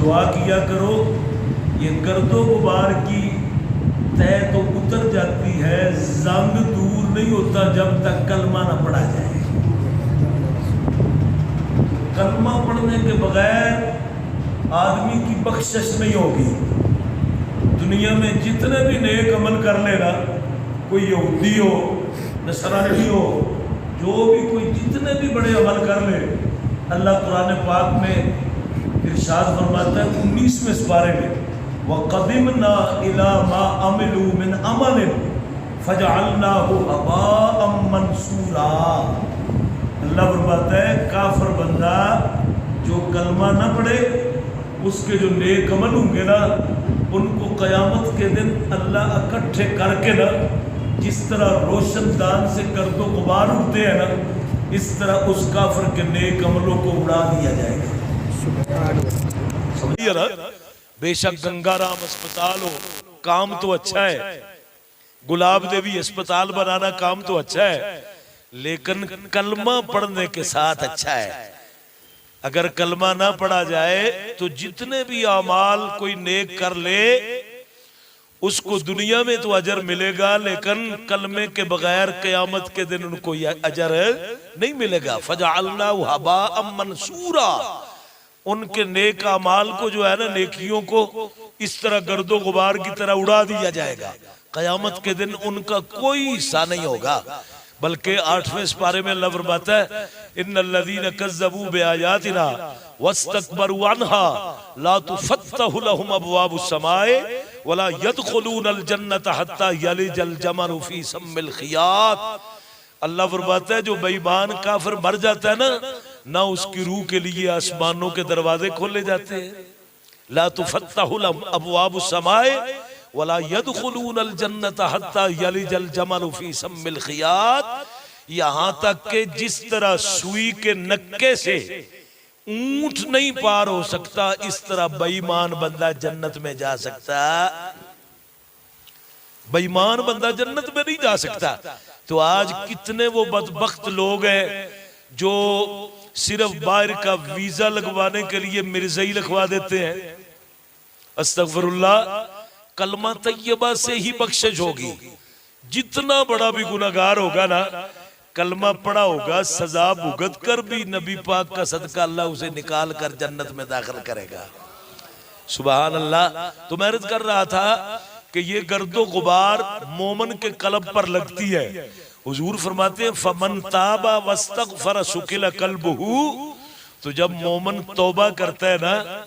दुआ किया करो, ये गर्दो गुबार की तय तो उतर जाती है, जंग दूर नहीं होता जब तक कलमा ना पढ़ा जाए। कलमा पढ़ने के बगैर आदमी की बख्शिश नहीं होगी। दुनिया में जितने भी नेक अमल कर लेना, कोई यहूदी हो, नसरानी हो, जो भी कोई जितने भी बड़े अमल कर ले, अल्लाह कुरान पाक में इरशाद फरमाता है 19वें सुपारे में, वक़दिमना इला मा अमिलू मिन अमलिन फजअलनाहु हबाअम मंसूरा। अल्लाह फरमाता है काफिर बंदा जो कलमा ना पढ़े, उसके जो नेक अमल होंगे ना, उनको क़यामत के दिन अल्लाह इकट्ठे करके ना, जिस तरह रोशनदान से गर्दो गुबार उड़ते हैं ना, इस तरह उस काफिर के नेक अमलों को उड़ा दिया जाएगा। समझिए ना, बेशक गंगाराम अस्पताल हो, काम तो अच्छा है, गुलाब देवी अस्पताल बनाना काम तो अच्छा है, लेकिन कलमा पढ़ने के साथ अच्छा है। अगर कलमा ना पढ़ा जाए तो जितने भी अमाल कोई नेक कर ले, उसको दुनिया में तो अजर मिलेगा, लेकिन कलमे के बगैर क़यामत के दिन उनको अजर नहीं मिलेगा। फजअलनाहु हबाअम मंसूरा, उनके नेक अमाल को जो है ना, नेकियों को इस तरह गर्दो गुबार की तरह उड़ा दिया जाएगा। क़यामत के दिन उनका कोई हिस्सा नहीं होगा। बल्कि 8वें पारे में अल्लाह फरमाता है, इन्नल्लज़ीना कज़्ज़बू बिआयातिना वस्तकबरू अन्हा ला तुफ़त्तहु लहुम अबवाबुस समाए वला यदखुलूनल जन्नता हत्ता यलिजल जमलु फी सम्मिल खियात। अल्लाह फरमाता है, जो बेईमान काफिर मर जाता है ना उसकी रूह के लिए आसमानों के दरवाजे खोले जाते हैं। ला तुफ़त्तहु लहुम अबवाबुस समाए वला यदखुलूनल जन्नता हत्ता यलिजल जमलु फी सम्मिल खियात। यहाँ तक के जिस तरह सुई के नक्के से ऊंट नहीं पार हो सकता, इस तरह बेईमान बंदा जन्नत में जा सकता। बेईमान बंदा जन्नत में नहीं जा सकता। तो आज कितने वो बदबख्त लोग हैं जो सिर्फ बाहर का वीजा लगवाने के लिए मिर्ज़ई लिखवा देते हैं। अस्तगफिरुल्लाह, कलमा तैयबा से ही बख्शिश होगी। जितना बड़ा भी गुनाहगार होगा ना, कलमा पढ़ा होगा, सजा भुगत कर भी नबी पाक का सदका अल्लाह उसे निकाल कर जन्नत में दाखिल करेगा। सुभान अल्लाह। तो मैं अर्ज कर रहा था कि ये गर्दो गुबार मोमन के कल्ब पर लगती है। हुजूर फरमाते हैं, फमन ताबा वस्तगफर सुकिल कल्बुहु। तो जब मोमन तौबा करता है ना,